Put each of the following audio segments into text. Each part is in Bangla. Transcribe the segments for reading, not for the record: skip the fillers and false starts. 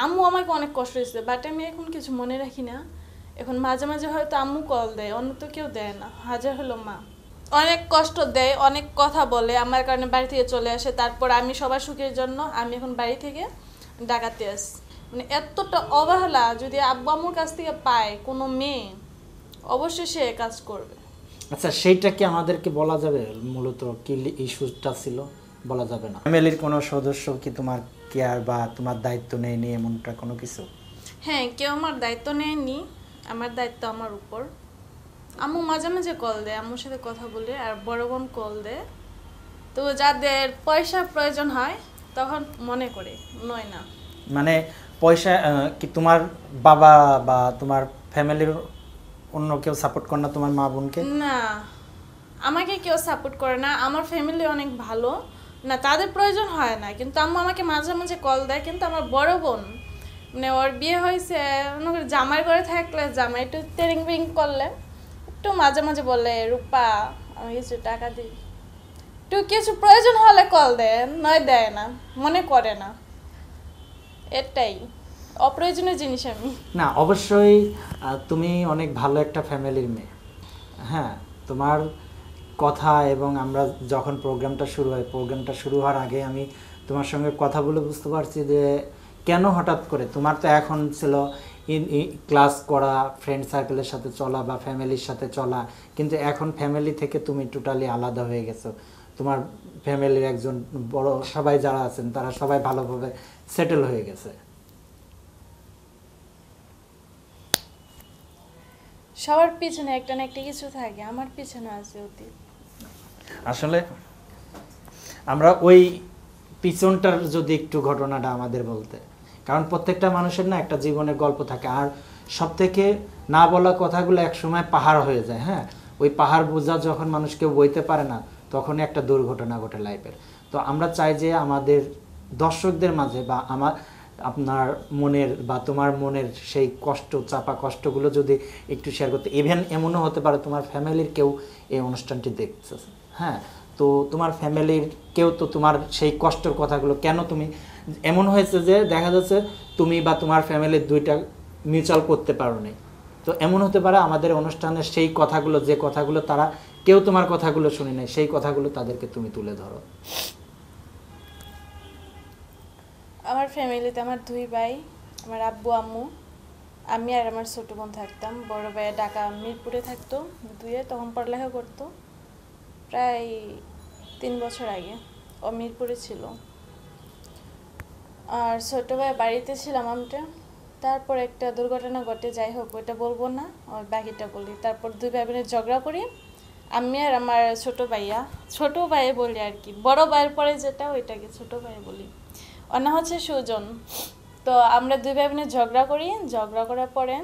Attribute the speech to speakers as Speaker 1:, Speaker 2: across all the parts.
Speaker 1: আম্মু আমাকে অনেক কষ্ট দিয়েছে, বাট আমি এখন কিছু মনে রাখি না। এখন মাঝে মাঝে হয়তো আম্মু কল দেয়, অন্য তো কেউ দেয় না। হাজার হলো মা অনেক কষ্ট দেয়, অনেক কথা বলে আমার কারণে, বাড়ি থেকে চলে আসে। তারপর আমি সবার সুখের জন্য আমি এখন বাড়ি থেকে ডাকাতে আসি। মানে এতটা অবহেলা যদি আব্বু আম্মুর কাছ থেকে পায় কোনো মেয়ে, অবশ্যই সে কাজ করবে।
Speaker 2: আচ্ছা, সেইটা কি আমাদেরকে বলা যাবে মূলত কি ইস্যুটা ছিল? বলা যাবে না? ফ্যামিলির কোনো সদস্য কি তোমার কেয়ার বা তোমার দায়িত্ব নেয়নি এমনটা কোনো কিছু?
Speaker 1: হ্যাঁ, কেউ আমার দায়িত্ব নেয়নি, আমার দায়িত্ব আমার উপর। আম্মু মাঝে মাঝে কল দেয়, আম্মুর সাথে কথা বলে, আর বড় বোন কল দেয়। তো যাদের পয়সার প্রয়োজন হয় তখন মনে করে, নয় না।
Speaker 2: মানে পয়সা কি তোমার বাবা বা তোমার ফ্যামিলির অন্য কেউ সাপোর্ট করে না তোমার মা বোনকে?
Speaker 1: না, আমাকে কেউ সাপোর্ট করে না, আমার ফ্যামিলি অনেক ভালো না, তাদের প্রয়োজন হয় না। কিন্তু আম্মু আমাকে মাঝে মাঝে কল দেয়। কিন্তু আমার বড় বোন, মানে ওর বিয়ে হয়েছে, মনে করি জামাই করে থাকলে, জামাই একটু তেরিং বিরিং করলে একটু মাঝে মাঝে বলে, রূপা আমি কিছু টাকা দিই, একটু কিছু প্রয়োজন হলে কল দেয়, নয় দেয় না, মনে করে না। এটাই অপ্রয়োজনীয় জিনিস আমি।
Speaker 2: না, অবশ্যই তুমি অনেক ভালো একটা ফ্যামিলির মেয়ে। হ্যাঁ, তোমার কথা এবং আমরা যখন প্রোগ্রামটা শুরু হওয়ার আগে আমি তোমার সঙ্গে কথা বলে বুঝতে পারছি যে কেন হঠাৎ করে তোমার তো এখন ছিল ক্লাস করা, ফ্রেন্ড সার্কেলের সাথে চলা বা ফ্যামিলির সাথে চলা, কিন্তু এখন ফ্যামিলি থেকে তুমি টোটালি আলাদা হয়ে গেছো। তোমার ফ্যামিলির একজন বড় সবাই যারা আছেন তারা সবাই ভালোভাবে সেটেল হয়ে গেছে।
Speaker 1: সবার পিছনে একটা না একটা কিছু থাকে, আমার পিছনে আছে অতীত।
Speaker 2: আসলে আমরা ওই পিছনটার যদি একটু ঘটনাটা আমাদের বলতে, কারণ প্রত্যেকটা মানুষের না একটা জীবনের গল্প থাকে, আর সব থেকে না বলা কথাগুলো একসময় পাহাড় হয়ে যায়। হ্যাঁ, ওই পাহাড় বোঝা যখন মানুষ কেউ বইতে পারে না, তখনই একটা দুর্ঘটনা ঘটে লাইফের। তো আমরা চাই যে আমাদের দর্শকদের মাঝে বা আপনার মনের বা তোমার মনের সেই কষ্ট, চাপা কষ্টগুলো যদি একটু শেয়ার করতে, ইভেন এমনও হতে পারে তোমার ফ্যামিলির কেউ এই অনুষ্ঠানটি দেখছে। হ্যাঁ, তো তোমার ফ্যামিলির কেউ তো তোমার সেই কষ্টের কথাগুলো, কেন তুমি এমন হয়েছে যে দেখা যাচ্ছে তুমি বা তোমার ফ্যামিলির দুইটা মিউচুয়াল করতে পারো নাই, তো এমন হতে পারে আমাদের অনুষ্ঠানের সেই কথাগুলো, যে কথাগুলো তারা কেউ তোমার কথাগুলো শুনে নাই, সেই কথাগুলো তাদেরকে তুমি তুলে ধরো।
Speaker 1: আমার ফ্যামিলিতে আমার দুই ভাই, আমার আব্বু আম্মু, আমি আর আমার ছোট বোন থাকতাম। বড় ভাই ঢাকা মিরপুরে থাকতো, দুয়ে তখন পড়ালেখা করতো। প্রায় 3 বছর আগে ও মিরপুরে ছিল। আর ছোট ভাই বাড়িতে ছিলাম আমরা। তারপর একটা দুর্ঘটনা ঘটে, যাই হোক ওইটা বলবো না, ওই বাকিটা বলি। তারপর দুই ভাই বোনের ঝগড়া করি, আমি আর আমার ছোট ভাই বলি আর কি, বড় ভাইয়ের পরে যেটা ওইটাকে ছোট ভাই বলি। ওর নাম হচ্ছে সুজন। তো আমরা দুই ভাই বোনের ঝগড়া করি, ঝগড়া করার পরে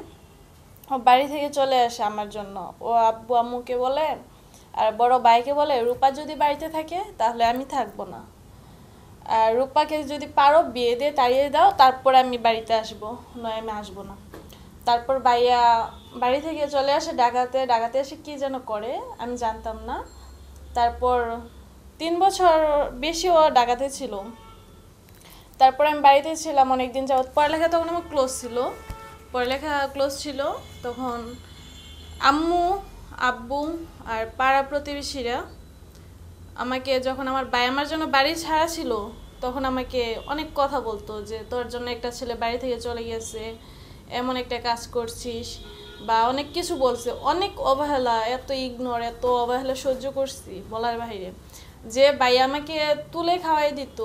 Speaker 1: ও বাড়ি থেকে চলে আসে আমার জন্য। ও আব্বু আম্মুকে বলে আর বড় ভাইকে বলে, রূপা যদি বাড়িতে থাকে তাহলে আমি থাকবো না, আর রূপাকে যদি পারো বিয়ে দিয়ে তাড়িয়ে দাও, তারপর আমি বাড়িতে আসবো, নয় আমি আসবো না। তারপর ভাইয়া বাড়ি থেকে চলে আসে ঢাকাতে। ঢাকাতে এসে কী যেন করে আমি জানতাম না। তারপর 3 বছর বেশি ও ঢাকাতে ছিল। তারপর আমি বাড়িতে ছিলাম অনেকদিন যাবত। পড়ালেখা তখন আমার ক্লোজ ছিল। তখন আম্মু আব্বু আর পাড়া প্রতিবেশীরা আমাকে, যখন আমার ভাই আমার জন্য বাড়ি ছাড়া ছিল, তখন আমাকে অনেক কথা বলতো যে তোর জন্য একটা ছেলে বাড়ি থেকে চলে গেছে, এমন একটা কাজ করছিস, বা অনেক কিছু বলছে। অনেক অবহেলা, এত অবহেলা সহ্য করছি বলার বাইরে। যে ভাই আমাকে তুলে খাওয়াই দিত,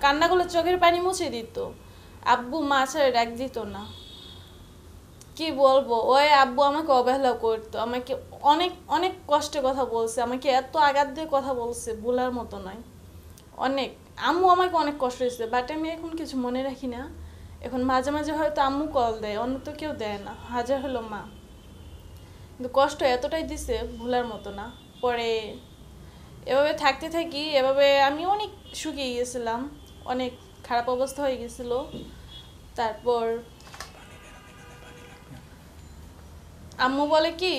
Speaker 1: কান্নাগুলো চোখের পানি মুছে দিত, আব্বু মা ছাড়া ডাক দিত না। কি বলবো, ওই আব্বু আমাকে অবহেলা করতো, আমাকে অনেক অনেক কষ্টে কথা বলছে, আমাকে এত আঘাত দিয়ে কথা বলছে ভোলার মতো নয়। অনেক, আম্মু আমাকে অনেক কষ্ট দিয়েছে, বাট আমি এখন কিছু মনে রাখি না। এখন মাঝে মাঝে হয়তো আম্মু কল দেয়, অন্য তো কেউ দেয় না। হাজার হলো মা, কিন্তু কষ্ট এতটাই দিছে ভোলার মতো না। পরে এভাবে থাকতে থাকি, এভাবে আমি অনেক শুকিয়ে গেছিলাম, অনেক খারাপ অবস্থা হয়ে গেছিল। তারপর আম্মু বলে কি,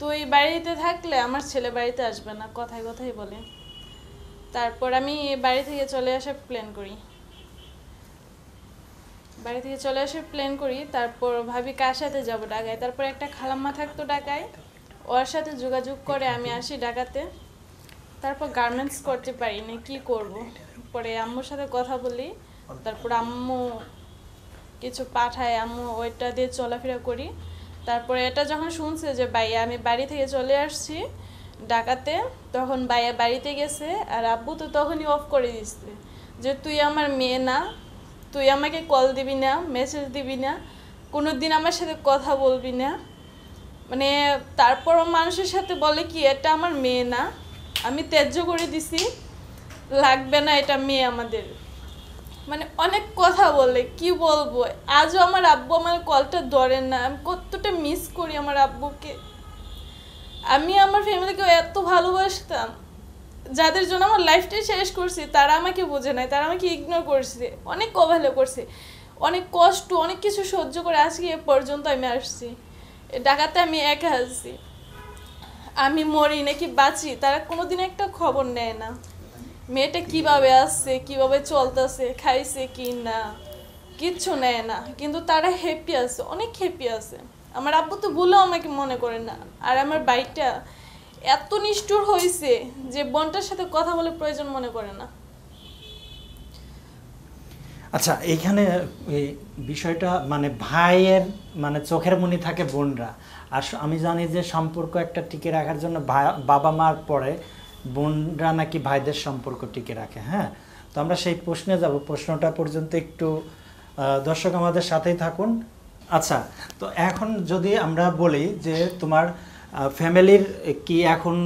Speaker 1: তুই বাড়িতে থাকলে আমার ছেলে বাড়িতে আসবে না, কথায় কথাই বলে। তারপর আমি বাড়ি থেকে চলে আসার প্ল্যান করি। বাড়ি থেকে চলে আসে প্ল্যান করি, তারপর ভাবি কার সাথে যাব ঢাকায়। তারপর একটা খালাম্মা থাকতো ঢাকায়, ওর সাথে যোগাযোগ করে আমি আসি ঢাকাতে। তারপর গার্মেন্টস করতে পারি না, কি করব। পরে আম্মুর সাথে কথা বলি, তারপর আম্মু কিছু পাঠায়, আম্মু ওইটা দিয়ে চলাফেরা করি। তারপরে এটা যখন শুনছে যে ভাইয়া আমি বাড়ি থেকে চলে আসছি ঢাকাতে, তখন ভাইয়া বাড়িতে গেছে, আর আব্বু তো তখনই অফ করে দিচ্ছে যে তুই আমার মেয়ে না, তুই আমাকে কল দিবি না, মেসেজ দিবি না, কোনো দিন আমার সাথে কথা বলবি না। মানে তারপরও মানুষের সাথে বলে কি এটা আমার মেয়ে না, আমি ত্যায্য করে দিছি, লাগবে না, এটা মেয়ে আমাদের। মানে অনেক কথা বলে, কি বলবো। আজও আমার আব্বু আমার কলটা ধরে না, আমি কতটা মিস করি আমার আব্বুকে। আমি আমার ফ্যামিলিকে এত ভালোবাসতাম, যাদের জন্য আমার লাইফটাই শেষ করছি, তারা আমাকে বোঝে নাই, তারা আমাকে ইগনোর করছে, অনেক অবহেলা করছে, অনেক কষ্ট, অনেক কিছু সহ্য করে আজকে এ পর্যন্ত আমি আসছি। ঢাকাতে আমি একা আছি, আমি মরি নাকি বাঁচি তারা কোনোদিন একটা খবর নেয় না। মেয়েটা কিভাবে আসছে, কিভাবে চলতেছে, খাইছে কি না, কিচ্ছু নেয় না। কিন্তু তারা হ্যাপি আছে, অনেক হ্যাপি আছে। আমার আব্বু তো ভুলেও আমাকে মনে করে না। আর আমার বাইকটা এত নিষ্ঠুর হয়েছে যে বোনটার সাথে কথা বলে প্রয়োজন মনে করে না।
Speaker 2: আচ্ছা, এইখানে এই বিষয়টা মানে ভাইয়ের মানে চোখের মনি থাকে বোনরা, আর আমি জানি যে সম্পর্ক একটা টিকে রাখার জন্য বাবা মার পরে বোনরা নাকি ভাইদের সম্পর্ক টিকে রাখে। হ্যাঁ, তো আমরা সেই প্রশ্নে যাব, প্রশ্নটা পর্যন্ত একটু দর্শক আমাদের সাথেই থাকুন। আচ্ছা, তো এখন যদি আমরা বলি যে তোমার ফ্যামিলির কি এখন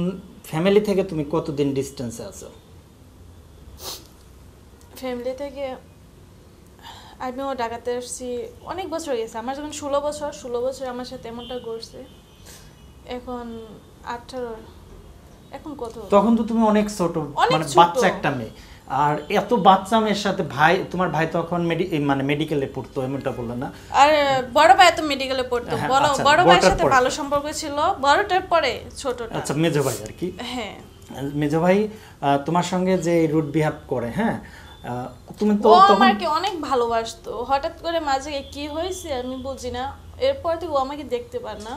Speaker 2: ফ্যামিলি থেকে তুমি কতদিন ডিস্টেন্সে আছো?
Speaker 1: ফ্যামিলি থেকে আমিও ঢাকাতে আসছি অনেক বছর গেছে, আমার যখন 16 বছর আমার সাথে এমনটা ঘটছে। এখন 18, এখন কত,
Speaker 2: তখন তো তুমি অনেক ছোট, মানে বাচ্চা একটা মেয়ে। আর এত বাচ্চা মেয়ের সাথে ভাই, তোমার ভাই তখন মানে মেডিকেলে পড়তো এমনটা বললো না?
Speaker 1: আর বড় ভাই তো মেডিকেলে পড়তো।
Speaker 2: আচ্ছা,
Speaker 1: বড় ভাইয়ের সাথে ভালো সম্পর্ক ছিল, বড়টার পরে ছোটটা।
Speaker 2: আচ্ছা, মেজো ভাই আর কি।
Speaker 1: হ্যাঁ,
Speaker 2: মেজো ভাই তোমার সঙ্গে যে রুট বিহেভ করে, হ্যাঁ, তুমি তো
Speaker 1: আমাকে অনেক ভালোবাসতো। হঠাৎ করে মাঝে কি হয়েছে আমি বুঝি না, এরপর থেকে ও আমাকে দেখতে পারে না,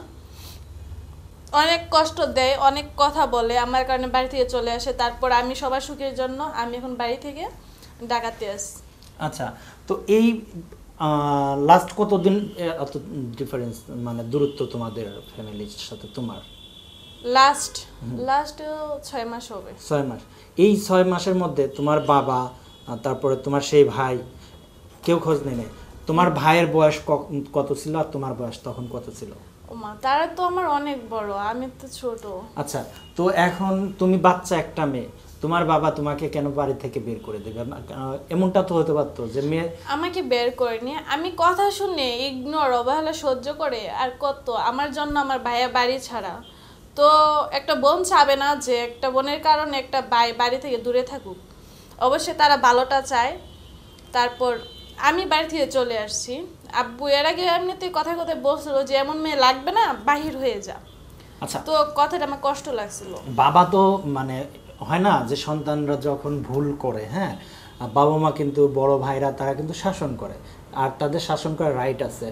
Speaker 1: অনেক কষ্ট দেয়, অনেক কথা বলে, আমার কারণে বাড়ি থেকে চলে আসে। তারপর আমি সবার সুখের জন্য আমি এখন বাড়ি থেকে ঢাকাতে আসি।
Speaker 2: আচ্ছা, তো এই লাস্ট কতদিন এত ডিফারেন্স, মানে দূরত্ব তোমাদের ফ্যামিলির সাথে তোমার?
Speaker 1: লাস্ট 6 মাস হবে।
Speaker 2: 6 মাস। এই 6 মাসের মধ্যে তোমার বাবা, তারপরে তোমার সেই ভাই, কেউ খোঁজ নেই? তোমার ভাইয়ের বয়স কত ছিল আর তোমার বয়স তখন কত ছিল?
Speaker 1: ওমা, তারা তো আমার অনেক বড়, আমি তো ছোট।
Speaker 2: আচ্ছা, তো এখন তুমি বাচ্চা একটা মেয়ে, তোমার বাবা তোমাকে কেন বাড়ি থেকে বের করে দেবে? এমনটা তো হতে পারতো যে মেয়ে
Speaker 1: আমাকে বের করেনি, আমি কথা শুনে ইগনোর, অবহেলা সহ্য করে আর কত। আমার জন্য আমার ভাইয়া বাড়ি ছাড়া, তো একটা বোন চাবে না যে একটা বোনের কারণে একটা ভাই বাড়ি থেকে দূরে থাকুক। অবশ্যই তারা ভালোটা চায়। তারপর আমি বাড়ি থেকে চলে আসছি। আব্বু এর আগে এমনিতে কথায় কথায় বলছিল যে এমন মেয়ে লাগবে না, বাহির হয়ে যা।
Speaker 2: আচ্ছা,
Speaker 1: তো কথাটা আমার কষ্ট লাগছিল।
Speaker 2: বাবা তো মানে হয় না যে সন্তানরা যখন ভুল করে, হ্যাঁ, বাবা মা কিন্তু বড় ভাইরা তারা কিন্তু শাসন করে, আর তাদের শাসন করার রাইট আছে।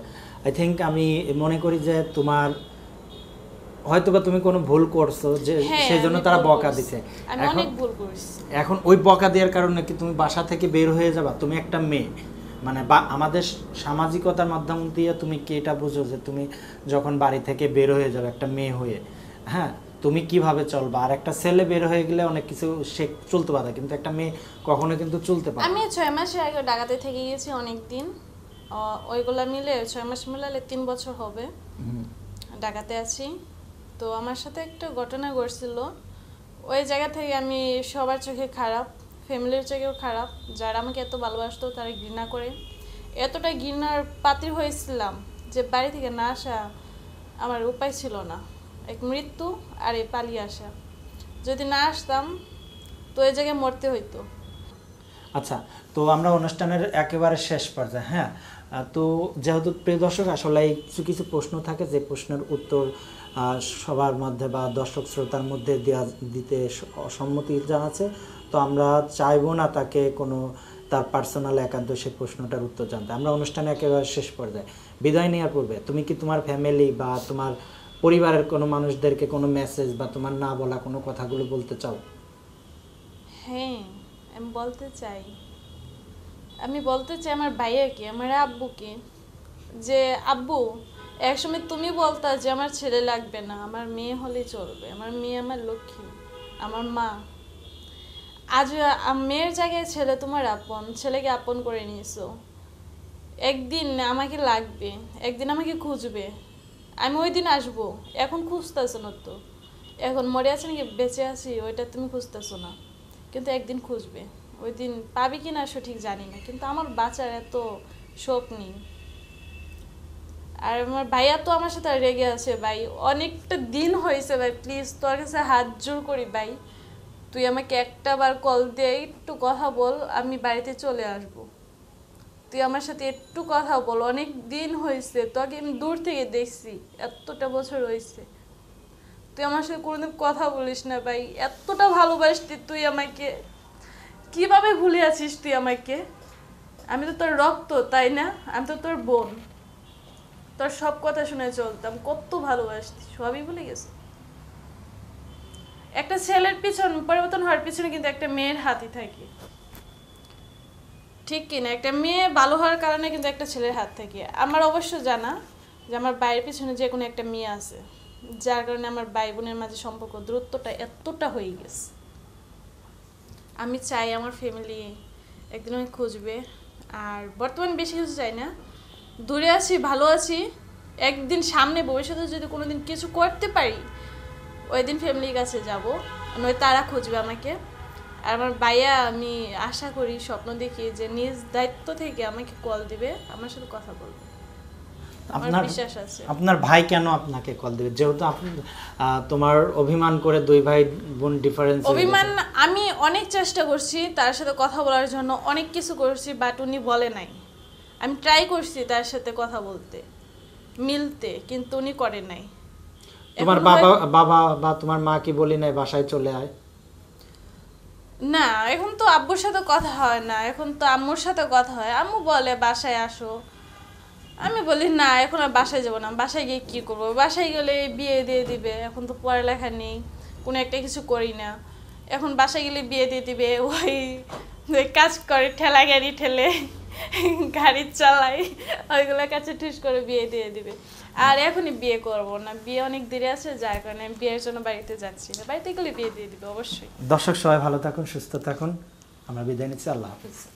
Speaker 2: আই থিঙ্ক আমি মনে করি যে তোমার হয়তোবা তুমি কোনো ভুল করছো, যে সেই জন্য তারা বকা দিছে।
Speaker 1: আমি অনেক ভুল করেছি।
Speaker 2: এখন ওই বকা দেওয়ার কারণে কি তুমি বাসা থেকে বের হয়ে যাবা? তুমি একটা মেয়ে, মানে বা আমাদের সামাজিকতার মাধ্যম দিয়ে তুমি কি এটা বুঝো যে তুমি যখন বাড়ি থেকে বের হয়ে যাবে একটা মেয়ে হয়ে, হ্যাঁ, তুমি কিভাবে চলবা? আর একটা ছেলে বের হয়ে গেলে অনেক কিছু সে চলতে পারে, কিন্তু একটা মেয়ে কখনো কিন্তু চলতে পারে।
Speaker 1: আমি 6 মাসের আগে ঢাকাতে থেকে গেছি অনেক দিন, ওইগুলা মিলে 6 মাস মিলালে 3 বছর হবে ঢাকাতে আছি। তো আমার সাথে একটা ঘটনা ঘটছিল, ওই জায়গা থেকে আমি সবার চোখে খারাপ, ফ্যামিলির চোখেও খারাপ। যারা আমাকে এত ভালোবাসতো তারা ঘৃণা করে, এতটা ঘৃণার পাত্রী হয়েছিলাম যে বাড়ি থেকে না আসা আমার উপায় ছিল না। এক মৃত্যু আর এই পালিয়ে আসা, যদি না আসতাম তো এই জায়গায় মরতে হইতো।
Speaker 2: আচ্ছা, তো আমরা অনুষ্ঠানের একেবারে শেষ পর্যায়ে, হ্যাঁ, তো যেহেতু প্রিয় দর্শক আসলে কিছু কিছু প্রশ্ন থাকে যে প্রশ্নের উত্তর সবার মধ্যে বা দর্শক শ্রোতার মধ্যে দিতে অসম্মতি জানাচ্ছে, তো আমরা চাইবো না তাকে কোনো তার পার্সোনাল একান্ত সেই প্রশ্নটার উত্তর জানতে। আমরা অনুষ্ঠানে একেবারে শেষ পর্যায়ে বিদায় নেওয়ার পূর্বে তুমি কি তোমার ফ্যামিলি বা তোমার পরিবারের কোনো মানুষদেরকে কোনো মেসেজ বা তোমার না বলা কোনো কথাগুলো বলতে চাও?
Speaker 1: হ্যাঁ, আমি বলতে চাই। আমি বলতে চাই আমার ভাইয়াকে, আমার আব্বুকে, যে আব্বু, একসময় তুমি বলতা যে আমার ছেলে লাগবে না, আমার মেয়ে হলেই চলবে, আমার মেয়ে আমার লক্ষ্মী, আমার মা। আজ মেয়ের জায়গায় ছেলে তোমার আপন, ছেলেকে আপন করে নিয়েছো। একদিন আমাকে লাগবে, একদিন আমাকে খুঁজবে, আমি ওই দিন আসবো। এখন খুঁজতেছো না তো, এখন মরে আছে নাকি বেঁচে আছি ওইটা তুমি খুঁজতেছো না, কিন্তু একদিন খুঁজবে। ওই দিন পাবি কি না সঠিক জানি না, কিন্তু আমার বাঁচার এত শোক নেই। আর আমার ভাইয়া তো আমার সাথে রেগে আছে ভাই, অনেকটা দিন হয়েছে ভাই, প্লিজ তোর কাছে হাত জোর করি ভাই, তুই আমাকে একটা বার কল দিয়ে একটু কথা বল, আমি বাড়িতে চলে আসব। তুই আমার সাথে একটু কথা বল, অনেক দিন হয়েছে তোকে আমি দূর থেকে দেখছি, এতটা বছর হয়েছে, তুই আমার সাথে কোনোদিন কথা বলিস না ভাই, এতটা ভালোবাসতি তুই আমাকে, কিভাবে ভুলে আছিস তুই আমাকে? আমি তো তোর রক্ত, তাই না? আমি তো তোর বোন, তোর সব কথা শুনে চলতাম, কত ভালোবাসতি, সবই ভুলে গেছে। একটা ছেলের পিছন পরিবর্তন হওয়ার পিছনে কিন্তু একটা মেয়ের হাতই থাকে, ঠিক কিনা? একটা মেয়ে ভালো হওয়ার কারণে কিন্তু একটা ছেলের হাত থাকে। আমার অবশ্য জানা যে আমার ভাইয়ের পিছনে যে কোনো একটা মেয়ে আছে, যার কারণে আমার ভাই বোনের মাঝে সম্পর্ক দূরত্বটা এতটা হয়ে গেছে। আমি চাই আমার ফ্যামিলি একদিন আমাকে খুঁজবে, আর বর্তমানে বেশি কিছু চাই না, দূরে আছি, ভালো আছি, একদিন সামনে ভবিষ্যতে যদি কোনোদিন কিছু করতে পারি, ওই দিন ফ্যামিলির কাছে যাব, নয় তারা খুঁজবে আমাকে। আর আমার ভাইয়া, আমি আশা করি, স্বপ্ন দেখি যে নিজ দায়িত্ব থেকে আমাকে কল দিবে, আমার সাথে কথা বলবে, আমার বিশ্বাস আছে।
Speaker 2: আপনার ভাই কেন আপনাকে কল দিবে? যেহেতু আপনি তোমার অভিমান করে দুই ভাই বোন ডিফারেন্স
Speaker 1: অভিমান, আমি অনেক চেষ্টা করছি তার সাথে কথা বলার জন্য, অনেক কিছু করছি, বাট উনি বলে নাই। আমি ট্রাই করছি তার সাথে কথা বলতে, মিলতে, কিন্তু উনি করে নাই।
Speaker 2: তোমার বাবা বা তোমার মা কি বলি নাই বাসায় চলে আয়?
Speaker 1: না, এখন তো আব্বুর সাথে কথা হয় না, এখন তো আম্মুর সাথে কথা হয়। আম্মু বলে বাসায় আসো, আমি বলি না, এখন আর বাসায় যাবো না, বাসায় গিয়ে কী করবো, বাসায় গেলে বিয়ে দিয়ে দিবে, এখন তো পড়ালেখা নেই, কোনো একটা কিছু করি না, এখন বাসায় গেলে বিয়ে দিয়ে দিবে, ওই কাজ করে, ঠেলা গাড়ি ঠেলে, গাড়ি চালাই, ওইগুলোর কাছে ঠিস করে বিয়ে দিয়ে দিবে। আর এখনই বিয়ে করবো না, বিয়ে অনেক দেরি আছে, যার কারণে আমি বিয়ের জন্য বাড়িতে যাচ্ছি না, বাড়িতে গেলে বিয়ে দিয়ে দিবে অবশ্যই।
Speaker 2: দর্শক সবাই ভালো থাকুন, সুস্থ থাকুন, আমরা বিদায় নিচ্ছি, আল্লাহ হাফিজ।